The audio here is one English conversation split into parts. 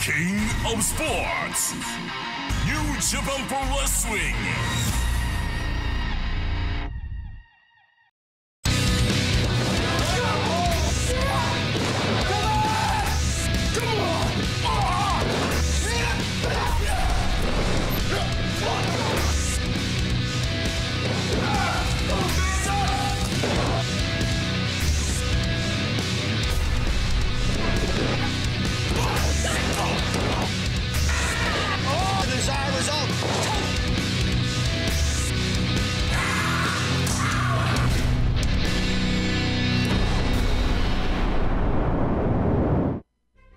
King of Sports, New Japan Pro Wrestling.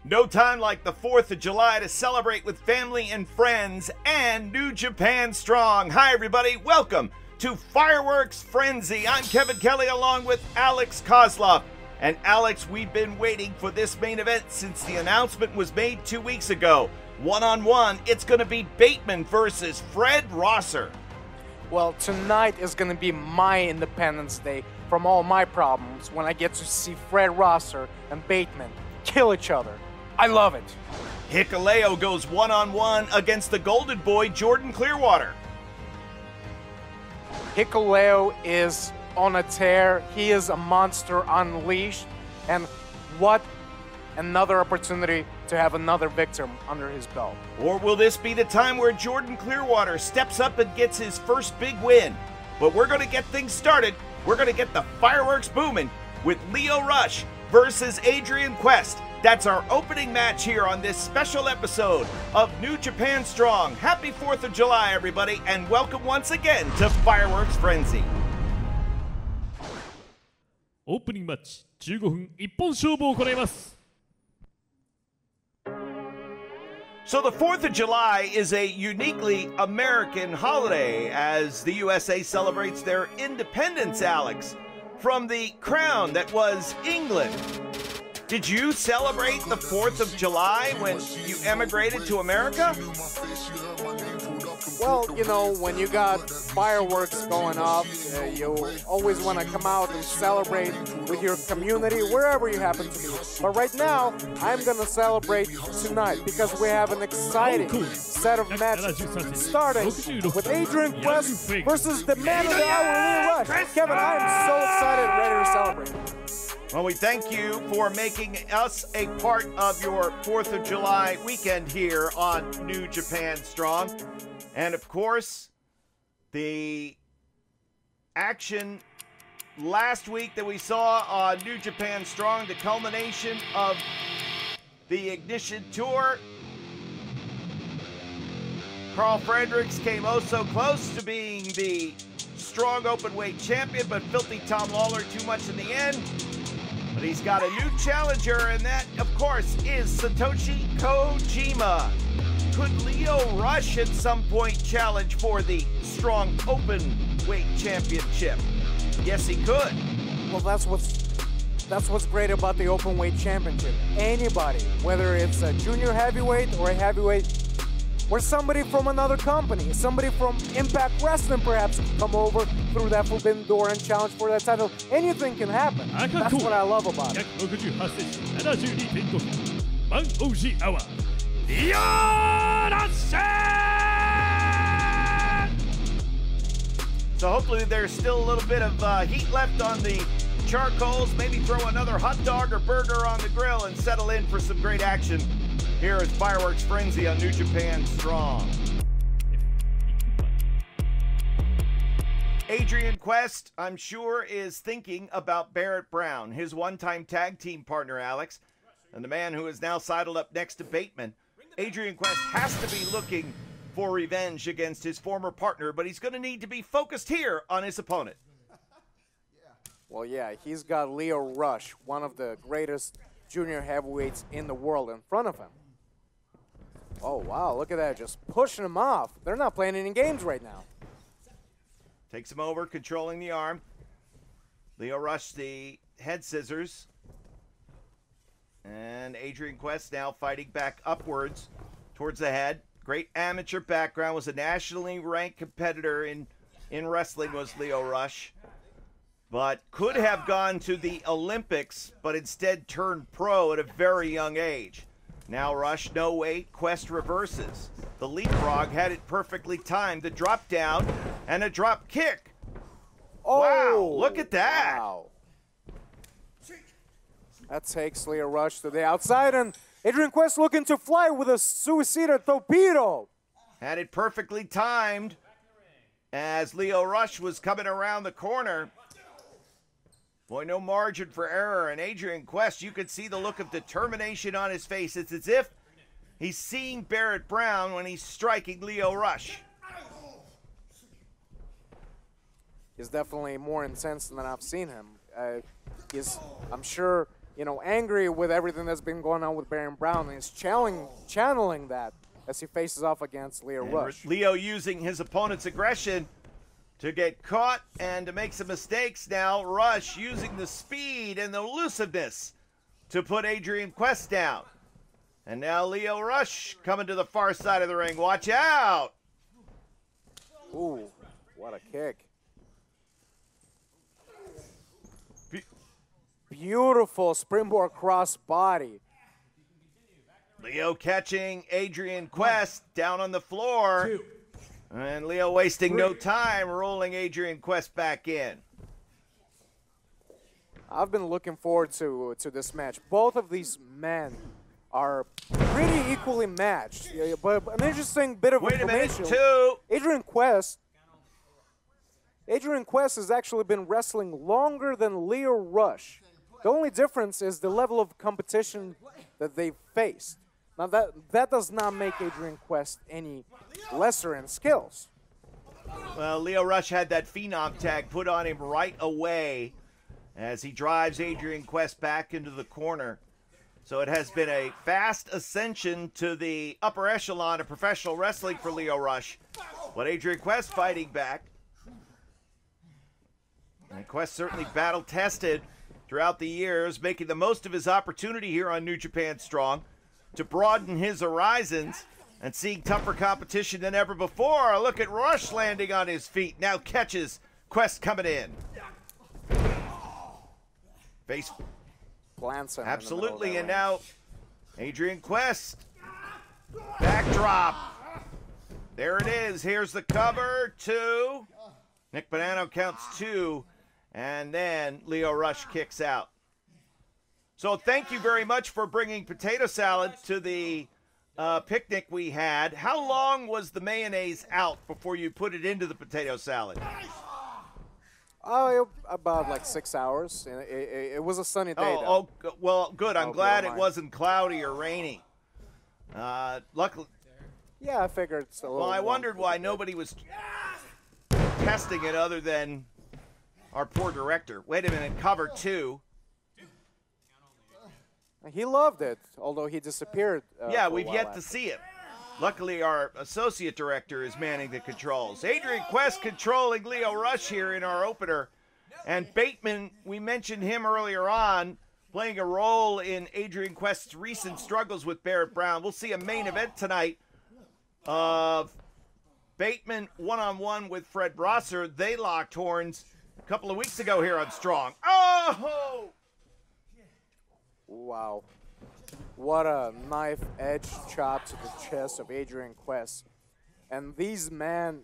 No time like the 4th of July to celebrate with family and friends and New Japan Strong. Hi, everybody. Welcome to Fireworks Frenzy. I'm Kevin Kelly along with Alex Kozlov. And Alex, we've been waiting for this main event since the announcement was made 2 weeks ago. One-on-one, it's going to be Bateman versus Fred Rosser. Well, tonight is going to be my Independence Day from all my problems when I get to see Fred Rosser and Bateman kill each other. I love it. Hikuleo goes one-on-one against the Golden Boy, Jordan Clearwater. Hikuleo is on a tear. He is a monster unleashed. And what another opportunity to have another victim under his belt. Or will this be the time where Jordan Clearwater steps up and gets his first big win? But we're going to get things started. We're going to get the fireworks booming with Lio Rush versus Adrian Quest. That's our opening match here on this special episode of New Japan Strong. Happy 4th of July, everybody, and welcome once again to Fireworks Frenzy. オープニングマッチ15分一本勝負を行います。 So the 4th of July is a uniquely American holiday as the USA celebrates their independence, Alex, from the crown that was England. Did you celebrate the 4th of July when you emigrated to America? Well, you know, when you got fireworks going off, you always want to come out and celebrate with your community, wherever you happen to be. But right now, I'm going to celebrate tonight because we have an exciting set of matches, starting with Adrian Quest versus the man of the hour, Lio Rush. Kevin, I am so excited and ready to celebrate. Well, we thank you for making us a part of your 4th of July weekend here on New Japan Strong. And of course, the action last week that we saw on New Japan Strong, the culmination of the Ignition Tour. Carl Fredericks came oh so close to being the strong openweight champion, but Filthy Tom Lawler too much in the end. But he's got a new challenger, and that, of course, is Satoshi Kojima. Could Lio Rush at some point challenge for the strong open weight championship? Yes, he could. Well, that's what's great about the open weight championship. Anybody, whether it's a junior heavyweight or a heavyweight, or somebody from another company, somebody from Impact Wrestling perhaps, come over through that forbidden door and challenge for that title. Anything can happen. That's what I love about it. 168.72 満 OG アワーリオラッシャー So hopefully there's still a little bit of heat left on the charcoals. Maybe throw another hot dog or burger on the grill and settle in for some great action. Here is Fireworks Frenzy on New Japan Strong. Adrian Quest, I'm sure, is thinking about Barrett Brown, his one-time tag team partner, Alex, and the man who is now sidled up next to Bateman. Adrian Quest has to be looking for revenge against his former partner, but he's going to need to be focused here on his opponent. Well, yeah, he's got Lio Rush, one of the greatest junior heavyweights in the world, in front of him. Oh, wow, look at that, just pushing him off. They're not playing any games right now. Takes him over, controlling the arm. Lio Rush, the head scissors. And Adrian Quest now fighting back upwards towards the head. Great amateur background, was a nationally ranked competitor in wrestling, was Lio Rush. But could have gone to the Olympics, but instead turned pro at a very young age. Now Rush, no wait, Quest reverses. The leapfrog had it perfectly timed. The drop down and a drop kick. Oh, wow, look at that. Wow. That takes Leo Rush to the outside, and Adrian Quest looking to fly with a suicida torpedo. Had it perfectly timed as Leo Rush was coming around the corner. Boy, no margin for error. And Adrian Quest, you could see the look of determination on his face. It's as if he's seeing Barrett Brown when he's striking Leo Rush. He's definitely more intense than I've seen him. He's, I'm sure, you know, angry with everything that's been going on with Barrett Brown, and he's channeling that as he faces off against Leo Rush. Leo using his opponent's aggression to get caught and to make some mistakes. Now Rush using the speed and the elusiveness to put Adrian Quest down. And now Leo Rush coming to the far side of the ring. Watch out! Ooh, what a kick. Beautiful springboard cross body. Leo catching Adrian Quest down on the floor. And Leo wasting no time, rolling Adrian Quest back in. I've been looking forward to this match. Both of these men are pretty equally matched. But an interesting bit of information. Wait a minute, two. Adrian Quest has actually been wrestling longer than Leo Rush. The only difference is the level of competition that they've faced. Now that does not make Adrian Quest any lesser in skills. Well, Leo Rush had that Phenom tag put on him right away as he drives Adrian Quest back into the corner. So it has been a fast ascension to the upper echelon of professional wrestling for Leo Rush. But Adrian Quest fighting back. And Quest certainly battle-tested throughout the years, making the most of his opportunity here on New Japan Strong to broaden his horizons and seeing tougher competition than ever before. Look at Rush landing on his feet. Now catches Quest coming in. Face plants him. Absolutely, and now Adrian Quest. Backdrop. There it is. Here's the cover. 2. Nick Bonanno counts 2. And then Leo Rush kicks out. So thank you very much for bringing potato salad to the picnic we had. How long was the mayonnaise out before you put it into the potato salad? Oh, about like 6 hours. It was a sunny day, though. Oh, well, good. I'm glad it wasn't cloudy or rainy. Luckily. Yeah, I figured it's a little. Well, I wondered why nobody was testing it other than our poor director. Wait a minute, cover 2. He loved it, although he disappeared. Yeah, we've yet to see it. Luckily, our associate director is manning the controls. Adrian Quest controlling Leo Rush here in our opener. And Bateman, we mentioned him earlier on, playing a role in Adrian Quest's recent struggles with Barrett Brown. We'll see a main event tonight of Bateman one-on-one with Fred Brosser. They locked horns a couple of weeks ago here on Strong. Oh! Wow. What a knife edge chop to the chest of Adrian Quest. And these men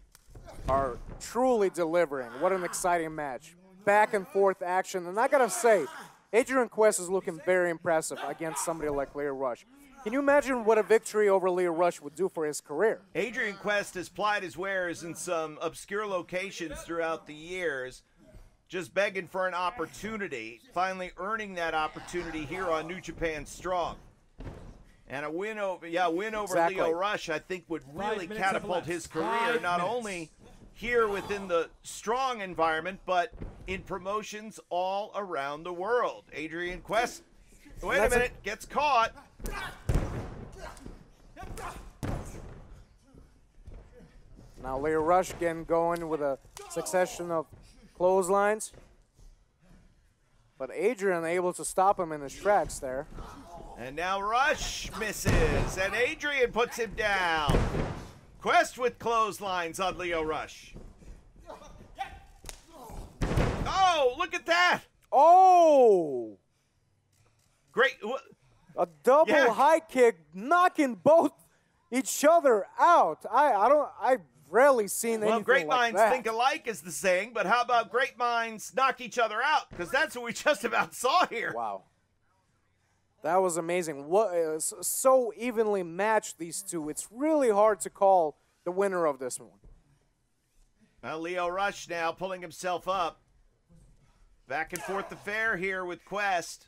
are truly delivering. What an exciting match. Back and forth action. And I gotta say, Adrian Quest is looking very impressive against somebody like Leo Rush. Can you imagine what a victory over Leo Rush would do for his career? Adrian Quest has plied his wares in some obscure locations throughout the years, just begging for an opportunity, finally earning that opportunity here on New Japan Strong. And a win over, Leo Rush, I think, would really catapult his career, not only here within the Strong environment, but in promotions all around the world. Adrian Quest, wait a minute, gets caught. Now Leo Rush again going with a succession of clotheslines. But Adrian able to stop him in his tracks there. And now Rush misses, and Adrian puts him down. Quest with clotheslines on Leo Rush. Oh, look at that. Oh! Great. A double high kick knocking both each other out. I've rarely seen anything like that. Well, great minds think alike is the saying, but how about great minds knock each other out? Because that's what we just about saw here. Wow. That was amazing. So evenly matched, these two. It's really hard to call the winner of this one. Well, Lio Rush now pulling himself up. Back and forth affair here with Quest.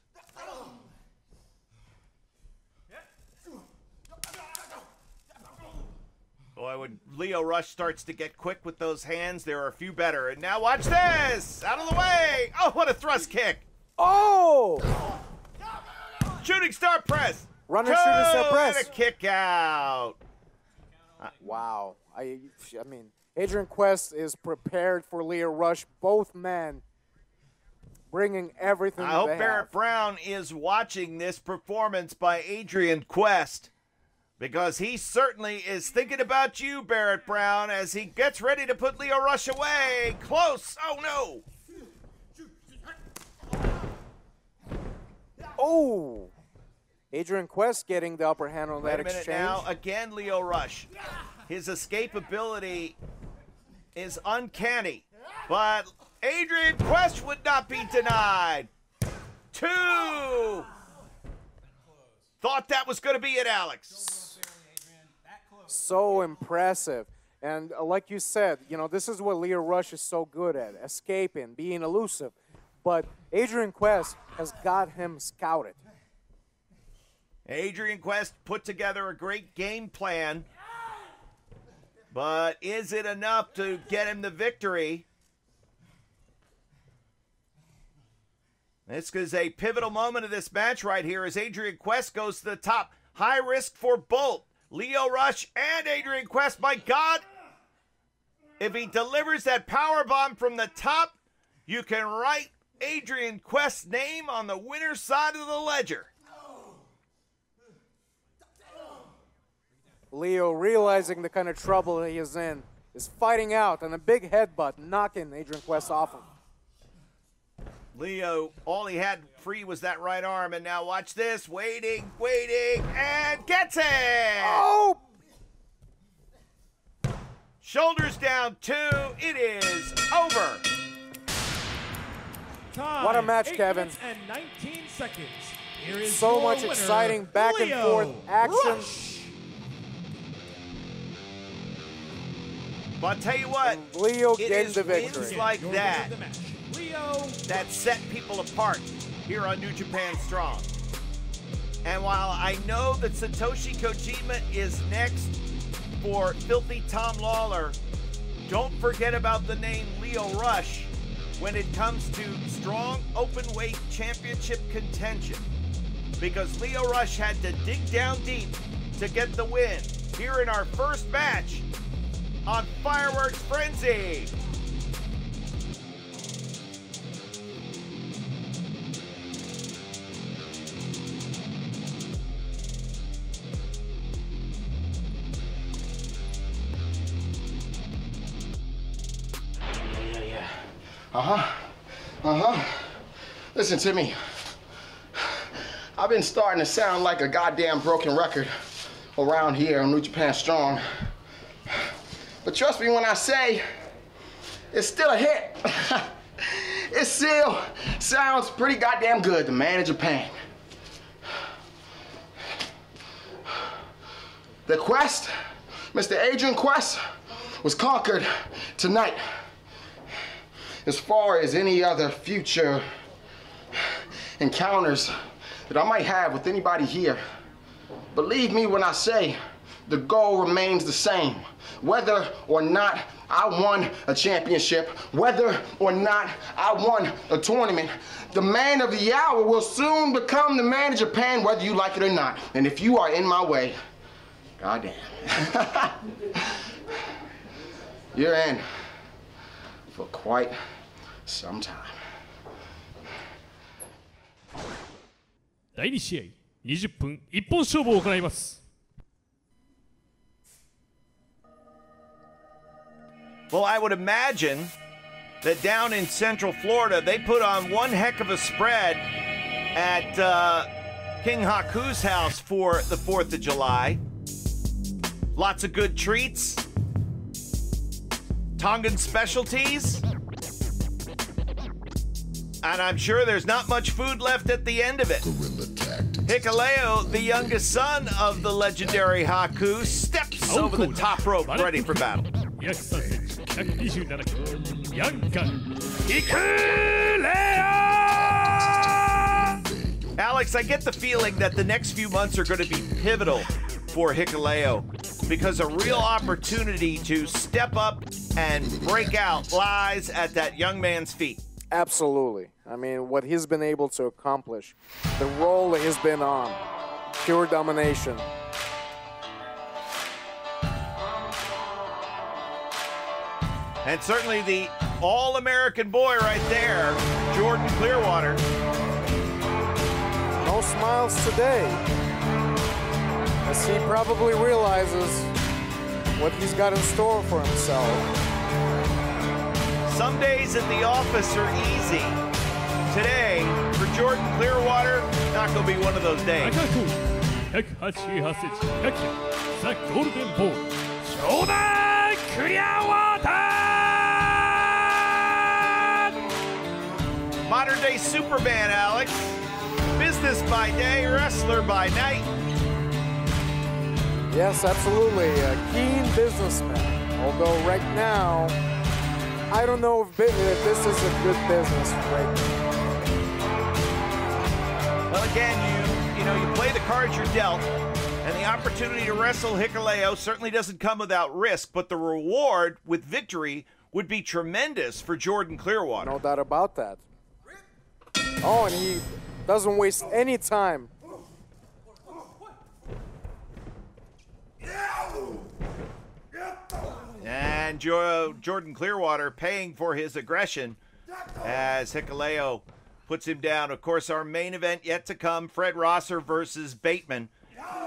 Boy, when Lio Rush starts to get quick with those hands, there are a few better. And now watch this! Out of the way! Oh, what a thrust kick! Oh! Shooting star press! Runner shooting star press! And a kick out! Wow. I mean, Adrian Quest is prepared for Lio Rush. Both men bringing everything I hope Barrett Brown is watching this performance by Adrian Quest, because he certainly is thinking about you, Barrett Brown, as he gets ready to put Lio Rush away. Close. Oh, no. Oh. Adrian Quest getting the upper hand on that exchange. Now, again, Lio Rush. His escapability is uncanny, but Adrian Quest would not be denied. 2. Thought that was going to be it, Alex. So impressive. And like you said, you know, this is what Lio Rush is so good at, escaping, being elusive. But Adrian Quest has got him scouted. Adrian Quest put together a great game plan, but is it enough to get him the victory? This is a pivotal moment of this match right here as Adrian Quest goes to the top. High risk for both Lio Rush and Adrian Quest. My God, if he delivers that power bomb from the top, you can write Adrian Quest's name on the winner's side of the ledger. Lio, realizing the kind of trouble he is in, is fighting out, and a big headbutt knocking Adrian Quest off him. Lio, all he had free was that right arm, and now watch this. Waiting, and gets it! Oh! Shoulders down 2. It is over. Time, What a match, 8 Kevin. minutes and 19 seconds. Here is So your much winner, exciting back and forth Lio action. Rush. But I'll tell you what, Leo it getting is the wins victory. like Your that winner of the match, Lio that set people apart here on New Japan Strong. And while I know that Satoshi Kojima is next for Filthy Tom Lawler, don't forget about the name Lio Rush when it comes to strong openweight championship contention, because Lio Rush had to dig down deep to get the win here in our first match on Fireworks Frenzy. Listen to me. I've been starting to sound like a goddamn broken record around here on New Japan Strong. But trust me when I say, it's still a hit. It still sounds pretty goddamn good, the man in Japan. The Quest, Mr. Adrian Quest, was conquered tonight. As far as any other future encounters that I might have with anybody here, believe me when I say the goal remains the same. Whether or not I won a championship, whether or not I won a tournament, the man of the hour will soon become the man of Japan, whether you like it or not. And if you are in my way, goddamn, you're in for quite some time. 第2試合20分一本勝負を行います。 Well, I would imagine that down in Central Florida, they put on one heck of a spread at King Haku's house for the 4th of July. Lots of good treats. Tongan specialties. And I'm sure there's not much food left at the end of it. Hikuleo, the youngest son of the legendary Haku, steps over the top rope ready for battle. Alex, I get the feeling that the next few months are going to be pivotal for Hikuleo because a real opportunity to step up and break out lies at that young man's feet. Absolutely. I mean, what he's been able to accomplish, the role that he's been on, pure domination. And certainly the all-American boy right there, Jordan Clearwater. No smiles today, as he probably realizes what he's got in store for himself. Some days at the office are easy. Today, for Jordan Clearwater, not going to be one of those days. Modern day Superman, Alex. Business by day, wrestler by night. Yes, absolutely. A keen businessman. Although right now, I don't know if this is a good business right now. Well, again, you play the cards you're dealt, and the opportunity to wrestle Hikuleo certainly doesn't come without risk, but the reward with victory would be tremendous for Jordan Clearwater. No doubt about that. Oh, and he doesn't waste any time. And Jordan Clearwater paying for his aggression as Hikuleo puts him down. Of course, our main event yet to come, Fred Rosser versus Bateman.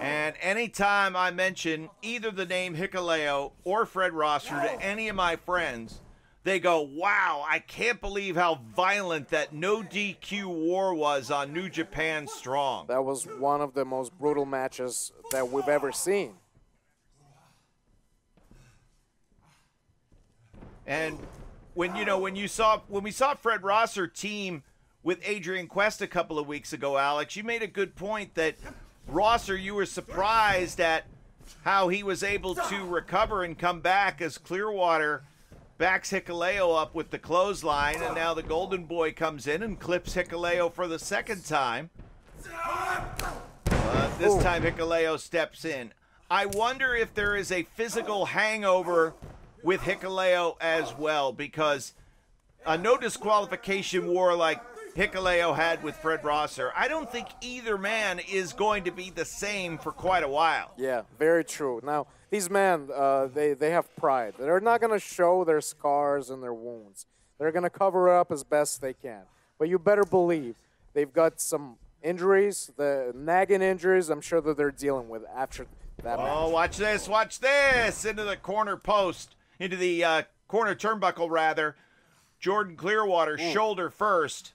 And anytime I mention either the name Hikuleo or Fred Rosser to any of my friends, they go, wow, I can't believe how violent that no DQ war was on New Japan Strong. That was one of the most brutal matches that we've ever seen. And when we saw Fred Rosser team with Adrian Quest a couple of weeks ago, Alex, you made a good point that Rosser, you were surprised at how he was able to recover and come back as Clearwater backs Hikuleo up with the clothesline, and now the Golden Boy comes in and clips Hikuleo for the second time. This time Hikuleo steps in. I wonder if there is a physical hangover with Hikuleo as well, because a no disqualification war like Hikuleo had with Fred Rosser, I don't think either man is going to be the same for quite a while. Yeah, very true. Now, these men, they have pride. They're not going to show their scars and their wounds. They're going to cover up as best they can. But you better believe they've got some injuries, the nagging injuries I'm sure that they're dealing with after that match. Oh, watch this, into the corner post, into the corner turnbuckle, rather. Jordan Clearwater, shoulder first.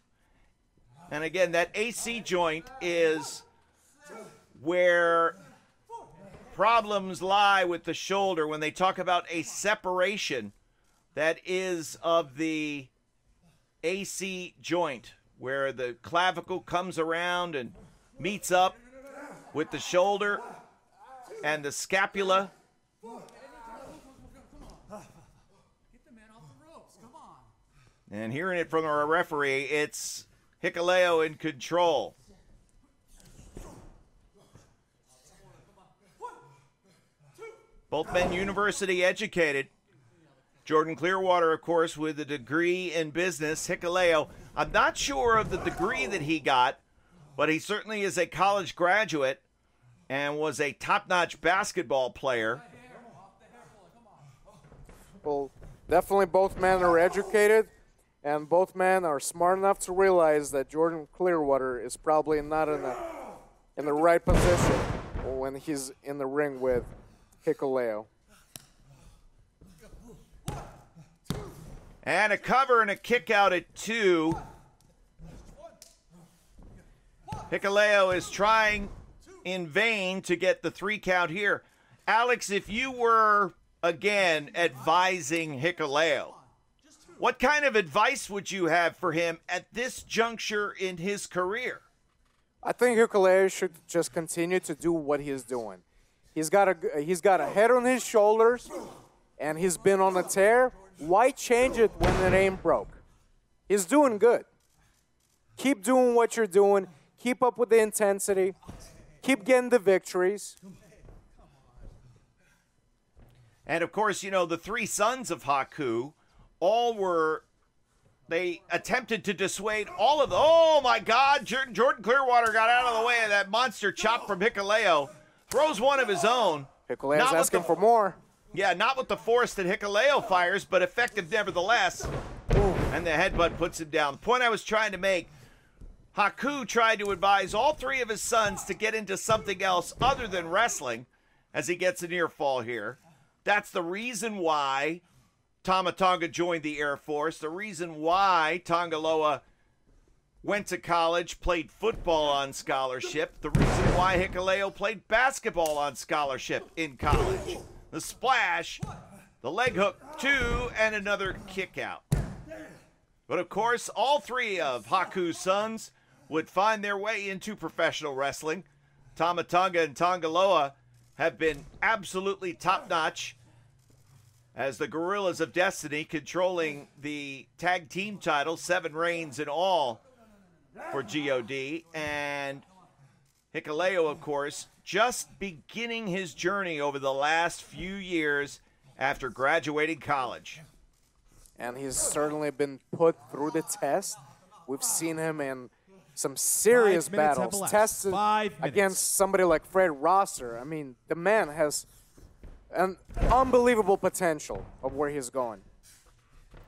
And again, that AC joint is where problems lie with the shoulder when they talk about a separation that is of the AC joint, where the clavicle comes around and meets up with the shoulder and the scapula. And hearing it from our referee, it's Hikuleo in control. Both men university educated. Jordan Clearwater, of course, with a degree in business. Hikuleo, I'm not sure of the degree that he got, but he certainly is a college graduate and was a top-notch basketball player. Well, definitely both men are educated, and both men are smart enough to realize that Jordan Clearwater is probably not in the right position when he's in the ring with Hikuleo. And a cover and a kick out at 2. Hikuleo is trying in vain to get the 3 count here. Alex, if you were, again, advising Hikuleo, what kind of advice would you have for him at this juncture in his career? I think Hikuleo should just continue to do what he's doing. He's got a head on his shoulders, and he's been on a tear. Why change it when it ain't broke? He's doing good. Keep doing what you're doing. Keep up with the intensity. Keep getting the victories. And, of course, you know, the 3 sons of Haku they attempted to dissuade all of them. Oh, my God. Jordan Clearwater got out of the way of that monster chop from Hikuleo. Throws one of his own. Hikuleo's asking for more. Yeah, not with the force that Hikuleo fires, but effective nevertheless. Ooh. And the headbutt puts him down. The point I was trying to make, Haku tried to advise all 3 of his sons to get into something else other than wrestling as he gets a near fall here. That's the reason why Tama Tonga joined the Air Force, the reason why Tongaloa went to college, played football on scholarship, the reason why Hikuleo played basketball on scholarship in college. The splash, the leg hook, 2, and another kick out. But of course, all 3 of Haku's sons would find their way into professional wrestling. Tama Tonga and Tongaloa have been absolutely top-notch as the Gorillas of Destiny controlling the tag team title, 7 reigns in all for GOD. And Hikuleo, of course, just beginning his journey over the last few years after graduating college. And he's certainly been put through the test. We've seen him in some serious battles, tested against somebody like Fred Rosser. I mean, the man has an unbelievable potential of where he's going.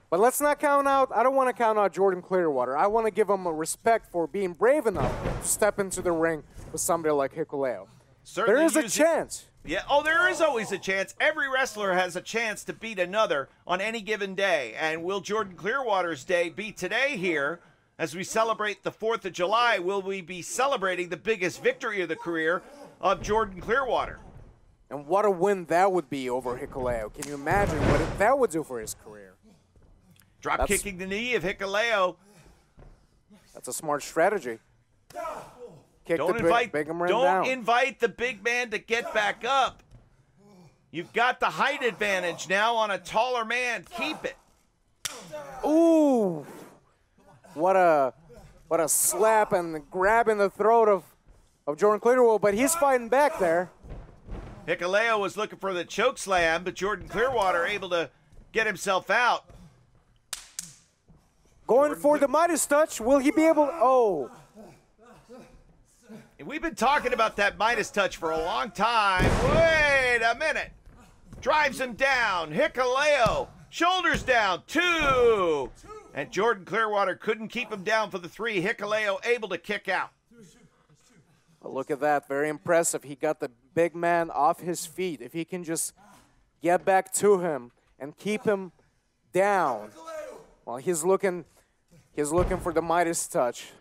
But let's not count out, I don't want to count out Jordan Clearwater. I want to give him a respect for being brave enough to step into the ring with somebody like Hikuleo. There is a chance. Yeah, there is always a chance. Every wrestler has a chance to beat another on any given day. And will Jordan Clearwater's day be today here as we celebrate the 4th of July? Will we be celebrating the biggest victory of the career of Jordan Clearwater? And what a win that would be over Hikuleo. Can you imagine what that would do for his career? Drop kicking the knee of Hikuleo. That's a smart strategy. Don't invite the big man to get back up. You've got the height advantage now on a taller man. Keep it. Ooh. What a slap and grab in the throat of Jordan Clearwater, but he's fighting back there. Hikuleo was looking for the choke slam, but Jordan Clearwater able to get himself out. Going for the Midas touch. Will he be able? Oh. We've been talking about that Midas touch for a long time. Wait a minute. Drives him down. Hikuleo. Shoulders down. 2. And Jordan Clearwater couldn't keep him down for the 3. Hikuleo able to kick out. But look at that. Very impressive. He got the big man off his feet. If he can just get back to him and keep him down. Well, he's looking for the Midas touch.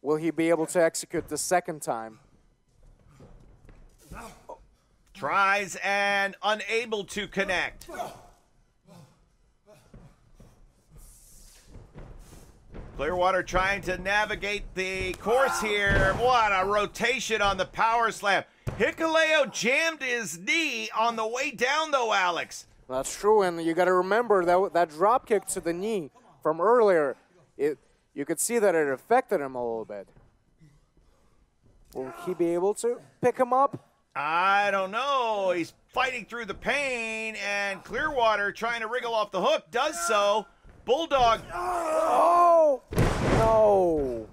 Will he be able to execute the second time? Tries and unable to connect. Clearwater trying to navigate the course here. What a rotation on the power slam. Hikuleo jammed his knee on the way down, though, Alex. That's true, and you got to remember that drop kick to the knee from earlier, you could see that it affected him a little bit. Will he be able to pick him up? I don't know. He's fighting through the pain, and Clearwater trying to wriggle off the hook, does so. Bulldog. Oh, no.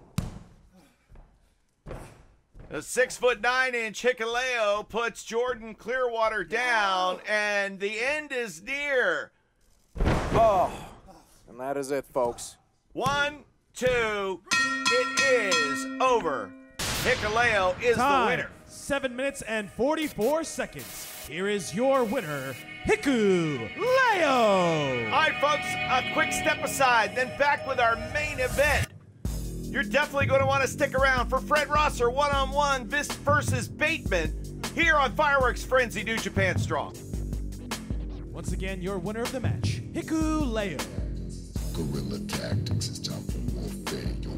A 6'9" Hikuleo puts Jordan Clearwater down, and the end is near. Oh, and that is it, folks. 1, 2, it is over. Hikuleo is the winner. 7 minutes and 44 seconds. Here is your winner, Hikuleo. All right, folks, a quick step aside, then back with our main event. You're definitely going to want to stick around for Fred Rosser one-on-one versus Bateman here on Fireworks Frenzy New Japan Strong. Once again, your winner of the match, Hikuleo. Guerrilla tactics, it's time for warfare, yo.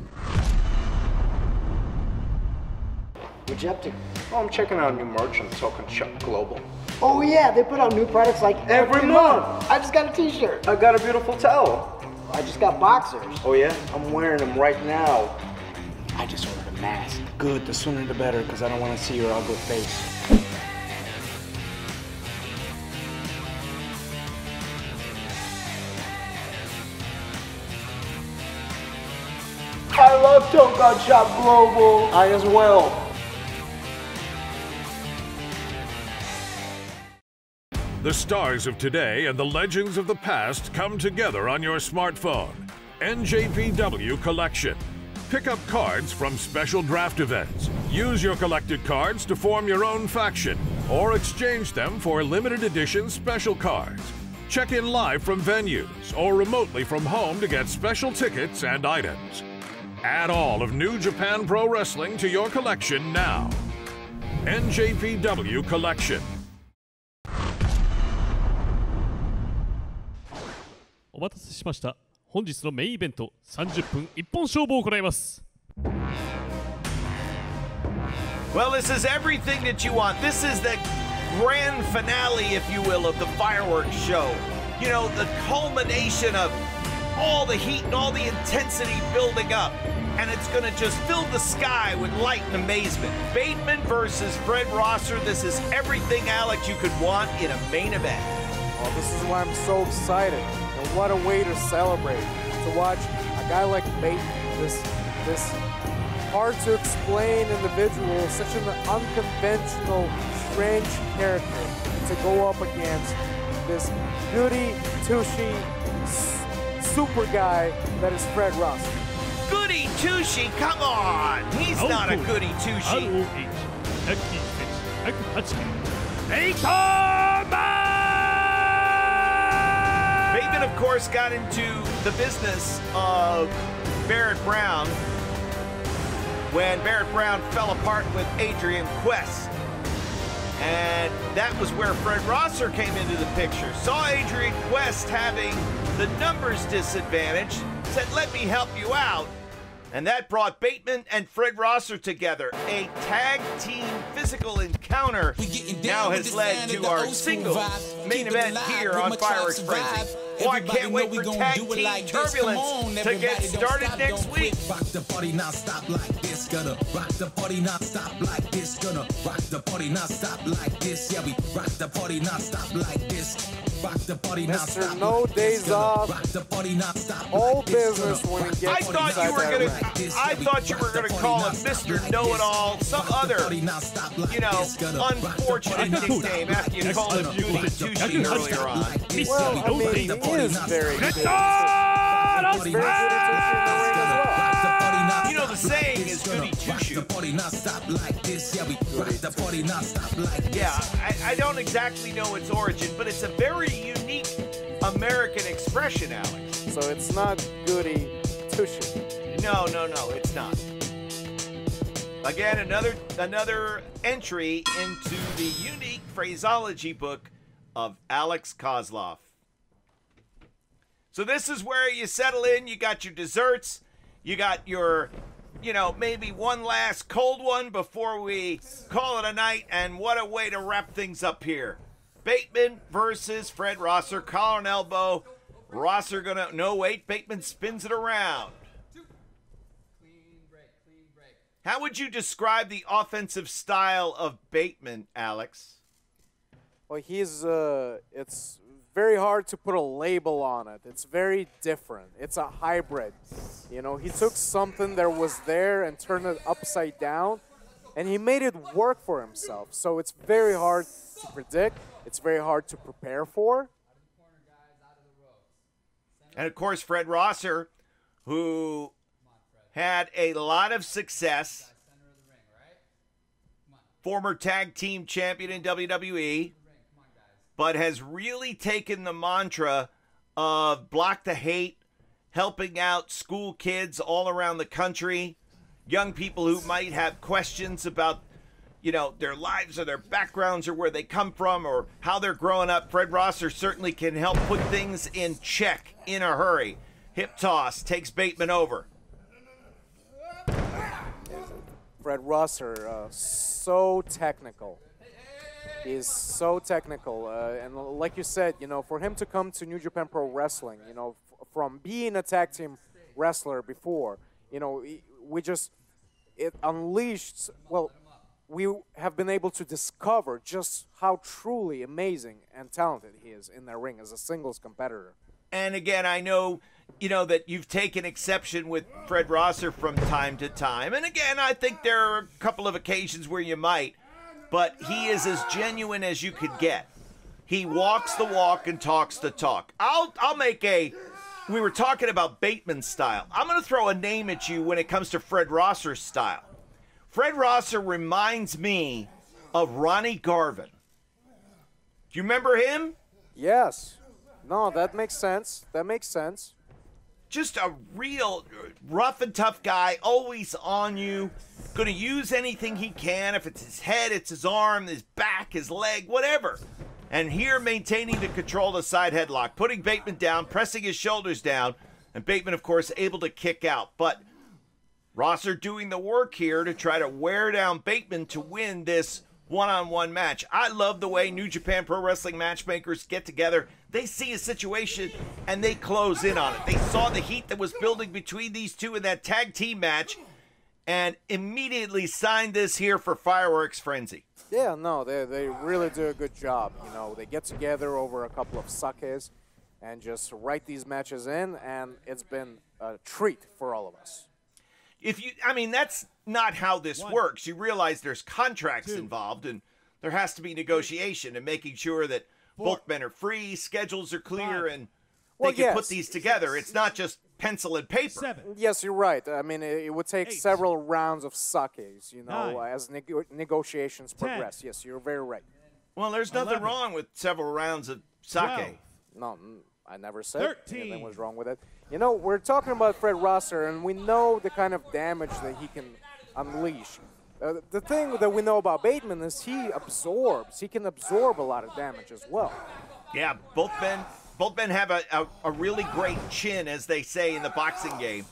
What'd you up to? Oh, I'm checking out new merch on Token Shop Global. Oh yeah, they put out new products like every month. I just got a t-shirt. I got a beautiful towel. I just got boxers. Oh yeah? I'm wearing them right now. I just ordered a mask. Good, the sooner the better, because I don't want to see your ugly face. I love Token Shop Global. I as well. The stars of today and the legends of the past come together on your smartphone. NJPW Collection. Pick up cards from special draft events. Use your collected cards to form your own faction or exchange them for limited edition special cards. Check in live from venues or remotely from home to get special tickets and items. Add all of New Japan Pro Wrestling to your collection now. NJPW Collection. お待たせしました。本日のメインイベント30分一本勝負を行います。 Well, this is everything that you want. This is the grand finale, if you will, of the fireworks show. You know, the culmination of all the heat and all the intensity building up. And it's going to just fill the sky with light and amazement. Bateman versus Fred Rosser. This is everything, Alex, you could want in a main event. Well, this is why I'm so excited. And what a way to celebrate. To watch a guy like Bateman, this hard-to-explain individual, such an unconventional, strange character, to go up against this goody-two-shoe super guy that is Fred Rosser. Goody-two-shoe? Come on! He's not a goody-two-shoe. Bateman, of course, got into the business of Barrett Brown when Barrett Brown fell apart with Adrian Quest. And that was where Fred Rosser came into the picture. Saw Adrian Quest having the numbers disadvantage, said, let me help you out. And that brought Bateman and Fred Rosser together. A tag team physical encounter now has led to our singles main event here on Fireworks Frenzy. Oh, I can't wait for Tag Team Turbulence to get started next week. Rock the party not stop like this, gonna rock the party not stop like this, gonna rock the party not stop like this. Yeah, we rock the party not stop like this. Rock the party not stop. Mr. No Days Off. Rock the party not stop. All business when it I gets thought you were gonna call him Mr. Know-It-All, some other, you know, unfortunate nickname after you called him Goody Two-Shoe earlier on. Well, I mean, he is very good. You know, the saying is Goody Two-Shoe. Yeah, I don't exactly know its origin, but it's a very unique American expression, Alex. So it's not Goody Two-Shoe. No, it's not. Again, another entry into the unique phraseology book of Alex Kozlov. So this is where you settle in, you got your desserts, you got your, you know, maybe one last cold one before we call it a night, and what a way to wrap things up here. Bateman versus Fred Rosser, collar and elbow. Rosser gonna, no wait, Bateman spins it around. How would you describe the offensive style of Bateman, Alex? Well, it's very hard to put a label on it. It's very different. It's a hybrid. You know, he took something that was there and turned it upside down, and he made it work for himself. So it's very hard to predict. It's very hard to prepare for. And of course, Fred Rosser, who had a lot of success, former tag team champion in WWE, but has really taken the mantra of block the hate, helping out school kids all around the country, young people who might have questions about, you know, their lives or their backgrounds or where they come from or how they're growing up. Fred Rosser certainly can help put things in check in a hurry. Hip toss takes Bateman over. Fred Rosser, so technical. He's so technical. And like you said, you know, for him to come to New Japan Pro Wrestling, you know, from being a tag team wrestler before, you know, it unleashed, well, we have been able to discover just how truly amazing and talented he is in that ring as a singles competitor. And again, I know, you know, that you've taken exception with Fred Rosser from time to time. And again, I think there are a couple of occasions where you might, but he is as genuine as you could get. He walks the walk and talks the talk. I'll make we were talking about Bateman's style. I'm going to throw a name at you when it comes to Fred Rosser's style. Fred Rosser reminds me of Ronnie Garvin. Do you remember him? Yes. No, that makes sense. That makes sense. Just a real rough and tough guy, always on you, going to use anything he can. If it's his head, it's his arm, his back, his leg, whatever. And here maintaining to control the side headlock, putting Bateman down, pressing his shoulders down, and Bateman, of course, able to kick out. But Rosser doing the work here to try to wear down Bateman to win this one-on-one match. I love the way New Japan Pro Wrestling matchmakers get together. They see a situation and they close in on it. They saw the heat that was building between these two in that tag team match and immediately signed this here for Fireworks Frenzy. Yeah, no, they really do a good job. You know, they get together over a couple of sakes and just write these matches in, and it's been a treat for all of us. I mean, that's not how this works. You realize there's contracts involved, and there has to be negotiation and making sure that both men are free, schedules are clear, and they can put these together. It's not just pencil and paper. Yes, you're right. I mean, it would take several rounds of sakes, you know, as negotiations progress. Yes, you're very right. Well, there's nothing wrong with several rounds of sake. No, I never said anything was wrong with it. You know, we're talking about Fred Rosser, and we know the kind of damage that he can unleash. The thing that we know about Bateman is he can absorb a lot of damage as well. Yeah, both men have a really great chin, as they say in the boxing game.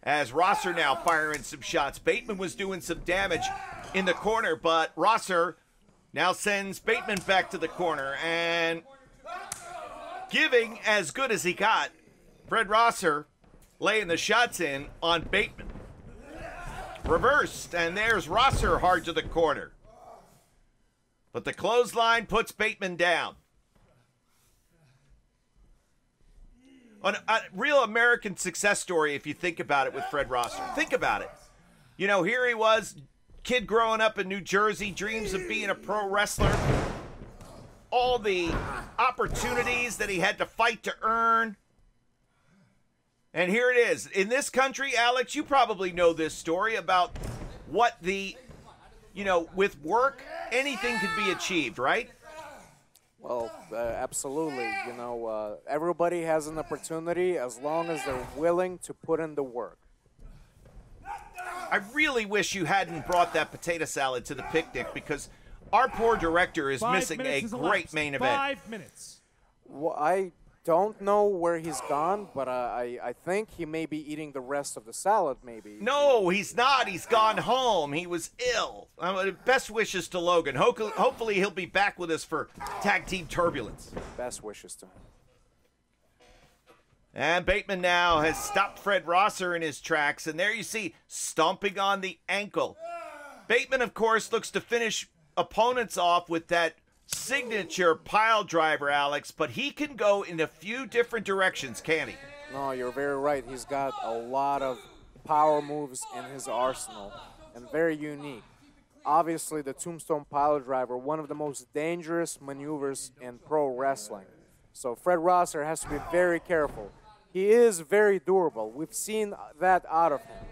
As Rosser now firing some shots. Bateman was doing some damage in the corner, but Rosser now sends Bateman back to the corner and giving as good as he got. Fred Rosser laying the shots in on Bateman. Reversed, and there's Rosser hard to the corner. But the clothesline puts Bateman down. A real American success story, if you think about it, with Fred Rosser. Think about it. You know, here he was, kid growing up in New Jersey, dreams of being a pro wrestler. All the opportunities that he had to fight to earn. And here it is. In this country, Alex, you probably know this story about what with work, anything could be achieved, right? Well, absolutely. You know, everybody has an opportunity as long as they're willing to put in the work. I really wish you hadn't brought that potato salad to the picnic, because our poor director is missing a great main event. 5 minutes. Well, I don't know where he's gone, but I think he may be eating the rest of the salad, maybe. No, he's not. He's gone home. He was ill. Best wishes to Logan. Hopefully he'll be back with us for Tag Team Turbulence. Best wishes to him. And Bateman now has stopped Fred Rosser in his tracks, and there you see, stomping on the ankle. Bateman, of course, looks to finish opponents off with that signature pile driver, Alex, but he can go in a few different directions, can't he? No, you're very right. He's got a lot of power moves in his arsenal, and very unique. Obviously, the tombstone pile driver, one of the most dangerous maneuvers in pro wrestling. So Fred Rosser has to be very careful. He is very durable. We've seen that out of him.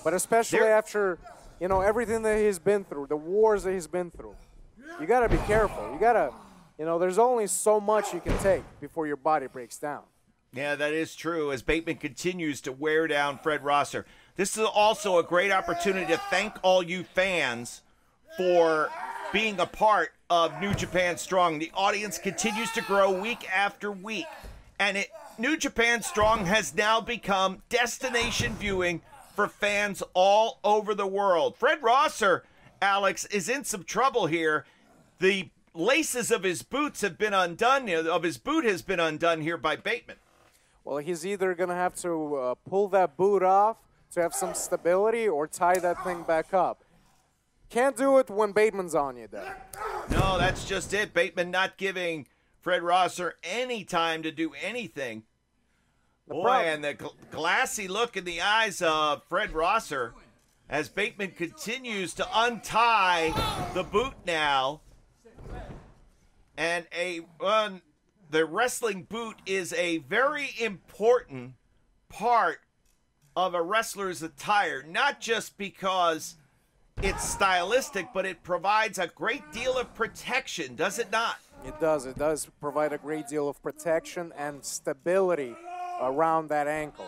But especially after, you know, everything that he's been through, the wars that he's been through, you got to be careful. You got to, you know, there's only so much you can take before your body breaks down. Yeah, that is true as Bateman continues to wear down Fred Rosser. This is also a great opportunity to thank all you fans for being a part of New Japan Strong. The audience continues to grow week after week, and New Japan Strong has now become destination viewing for fans all over the world. Fred Rosser, Alex, is in some trouble here. The laces of his boots have been undone, of his boot has been undone here by Bateman. Well, he's either going to have to pull that boot off to have some stability or tie that thing back up. Can't do it when Bateman's on you, though. No, that's just it. Bateman not giving Fred Rosser any time to do anything. And the glassy look in the eyes of Fred Rosser as Bateman continues to untie the boot now. And the wrestling boot is a very important part of a wrestler's attire, not just because it's stylistic, but it provides a great deal of protection, does it not? It does. It does provide a great deal of protection and stability around that ankle.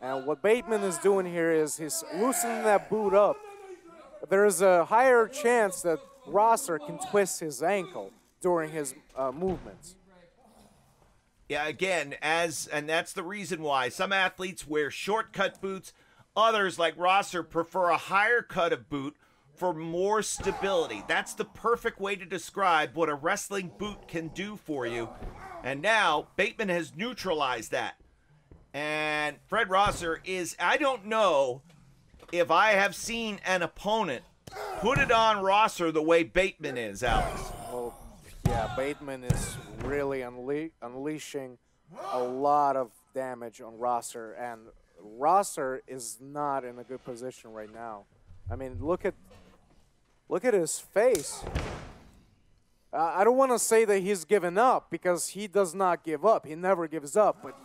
And what Bateman is doing here is he's loosening that boot up. There's a higher chance that Rosser can twist his ankle during his movements. Yeah, again, and that's the reason why some athletes wear shortcut boots. Others, like Rosser, prefer a higher cut of boot for more stability. That's the perfect way to describe what a wrestling boot can do for you. And now Bateman has neutralized that. And Fred Rosser is, I don't know if I have seen an opponent put it on Rosser the way Bateman is, Alex. Well, yeah, Bateman is really unleashing a lot of damage on Rosser, and Rosser is not in a good position right now. I mean, look at his face. I don't want to say that he's given up, because he does not give up. He never gives up, but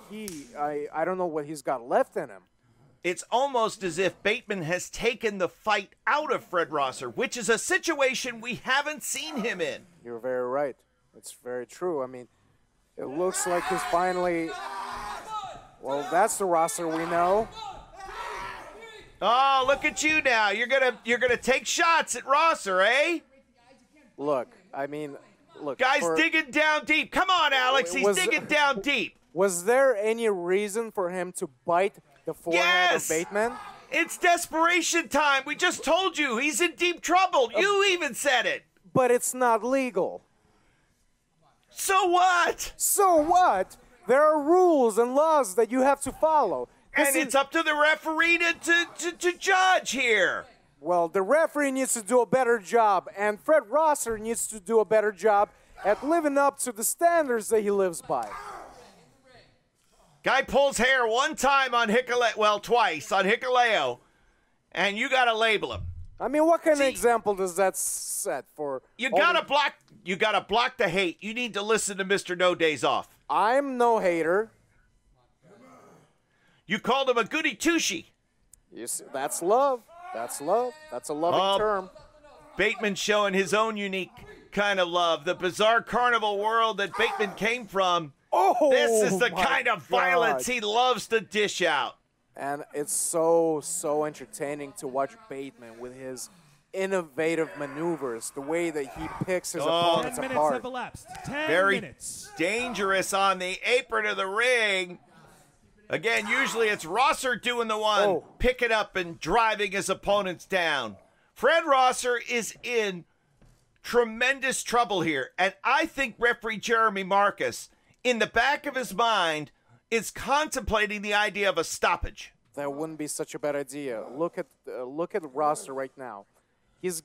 I don't know what he's got left in him. It's almost as if Bateman has taken the fight out of Fred Rosser, which is a situation we haven't seen him in. You're very right. It's very true. I mean, it looks like he's finally... Well, that's the Rosser we know. Oh, look at you now. You're gonna take shots at Rosser, eh? Look, I mean, look. Guy's digging down deep. Come on, Alex. He's digging down deep. Was there any reason for him to bite the forehead of Bateman? It's desperation time. We just told you he's in deep trouble. You even said it. But it's not legal. So what? So what? There are rules and laws that you have to follow. And it's up to the referee to judge here. Well, the referee needs to do a better job, and Fred Rosser needs to do a better job at living up to the standards that he lives by. Guy pulls hair one time on twice on Hikuleo, and you got to label him. I mean, what kind of example does that set for? You got to block the hate. You need to listen to Mr. No Days Off. I'm no hater. You called him a goody two-shoe. That's love. That's love. That's a loving term. Bateman showing his own unique kind of love. The bizarre carnival world that Bateman came from. Oh, this is the kind of violence he loves to dish out. And it's so entertaining to watch Bateman with his innovative maneuvers, the way that he picks his opponents 10 minutes apart. have elapsed. 10 Very minutes. Dangerous on the apron of the ring. Again, usually it's Rosser doing the one, picking up and driving his opponents down. Fred Rosser is in tremendous trouble here, and I think referee Jeremy Marcus, in the back of his mind, is contemplating the idea of a stoppage. That wouldn't be such a bad idea. Look at Rosser right now. He's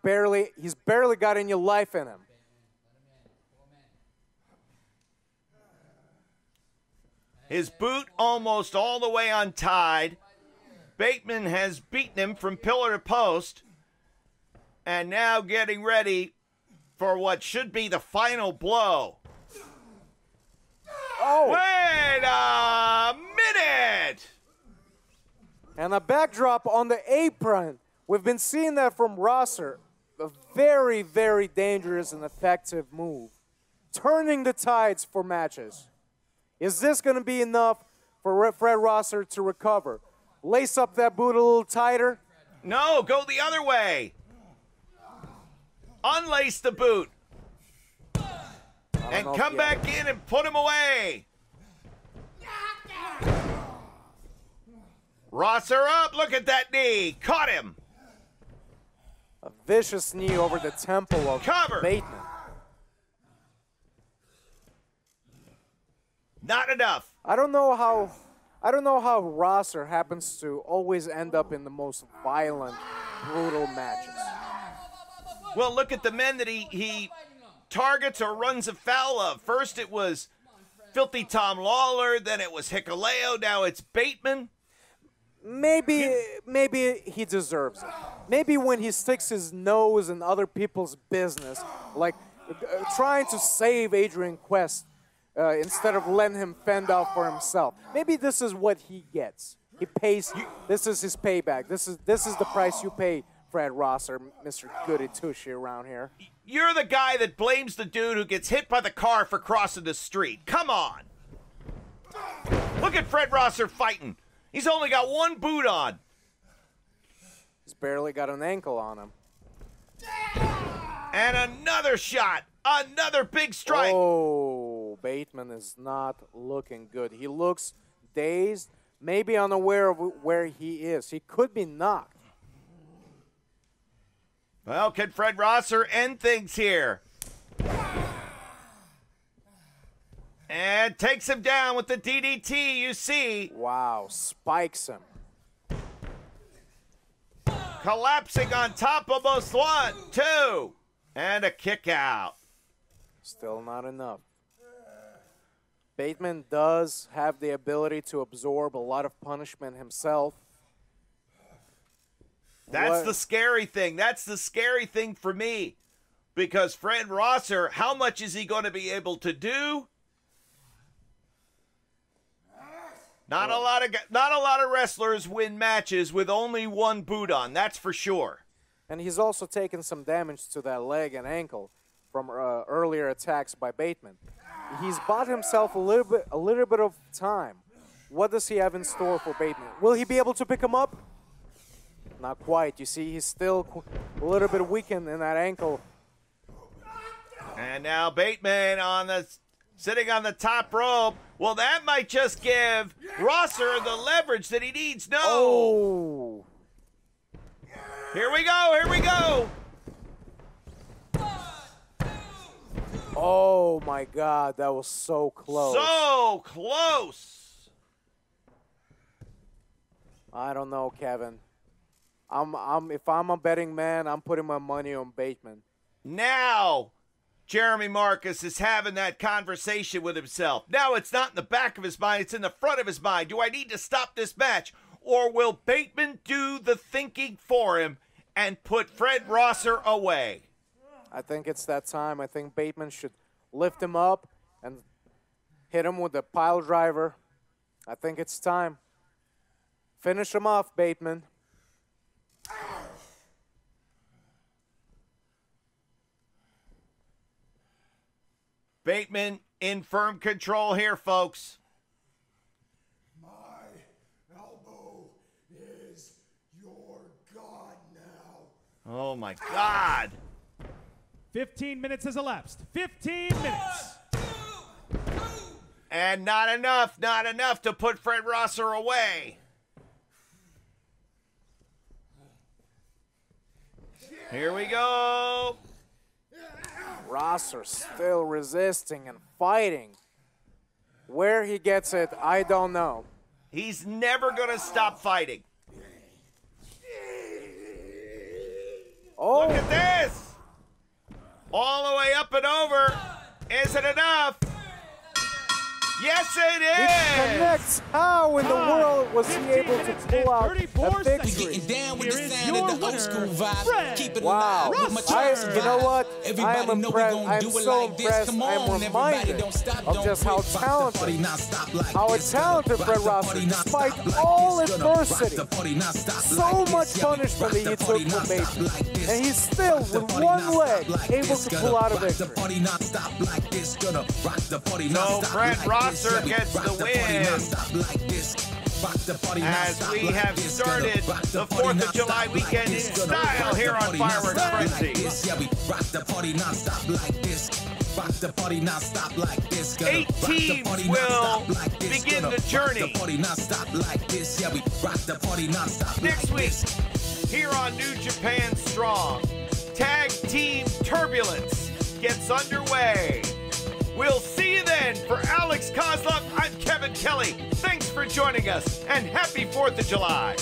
barely got any life in him. His boot almost all the way untied. Bateman has beaten him from pillar to post. And now getting ready for what should be the final blow. Oh! Wait a minute! And a backdrop on the apron. We've been seeing that from Rosser. A very, very dangerous and effective move. Turning the tides for matches. Is this going to be enough for Fred Rosser to recover? Lace up that boot a little tighter. No, go the other way. Unlace the boot. And come back in and put him away. Rosser up. Look at that knee. Caught him. A vicious knee over the temple of Bateman. Not enough. I don't know how Rosser happens to always end up in the most violent, brutal matches. Well, look at the men that he targets or runs afoul of. First it was Filthy Tom Lawler, then it was Hikuleo, now it's Bateman. Maybe he deserves it. Maybe when he sticks his nose in other people's business, like trying to save Adrian Quest instead of letting him fend off for himself. Maybe this is what he gets. He pays. This is his payback. This is the price you pay, Fred Rosser, Mr. Goody Tushy around here. You're the guy that blames the dude who gets hit by the car for crossing the street. Come on. Look at Fred Rosser fighting. He's only got one boot on. He's barely got an ankle on him. And another shot. Another big strike. Oh, Bateman is not looking good. He looks dazed, maybe unaware of where he is. He could be knocked. Well, can Fred Rosser end things here? And takes him down with the DDT, you see. Wow, spikes him. Collapsing on top of almost 1, 2, and a kick out. Still not enough. Bateman does have the ability to absorb a lot of punishment himself. That's the scary thing. That's the scary thing for me. Because Fred Rosser, how much is he going to be able to do? Not a lot of wrestlers win matches with only one boot on, that's for sure. And he's also taken some damage to that leg and ankle from earlier attacks by Bateman. He's bought himself a little bit of time. What does he have in store for Bateman? Will he be able to pick him up? Not quite. You see, he's still a little bit weakened in that ankle. And now Bateman sitting on the top rope. Well, that might just give Rosser the leverage that he needs. No. Oh. Here we go. Here we go. Oh, my God. That was so close. So close. I don't know, Kevin. If I'm a betting man, I'm putting my money on Bateman. Now, Jeremy Marcus is having that conversation with himself. Now it's not in the back of his mind, it's in the front of his mind. Do I need to stop this match? Or will Bateman do the thinking for him and put Fred Rosser away? I think it's that time. I think Bateman should lift him up and hit him with the pile driver. I think it's time. Finish him off, Bateman. Bateman in firm control here, folks. My elbow is your god now. Oh, my God. 15 minutes has elapsed. 15 minutes. And not enough to put Fred Rosser away. Here we go. Rosser still resisting and fighting. Where he gets it, I don't know. He's never going to stop fighting. Oh. Look at this. All the way up and over. Is it enough? Yes, it is. He connects. How in the world was he able to pull out a victory? Here is your winner, Wow. You know what? I am impressed. I'm so impressed. I'm reminded of just how talented Fred Rosser, despite all adversity, so much punishment that he took from Bateman, and he's still, with one leg, able to pull out a victory. No, Fred Rosser Prosser gets the win. As we have started the 4th of July weekend in style here on Fireworks Frenzy. 8 teams will begin the journey. Next week, here on New Japan Strong, Tag Team Turbulence gets underway. We'll see you then. For Alex Kozlov, I'm Kevin Kelly. Thanks for joining us, and happy 4th of July.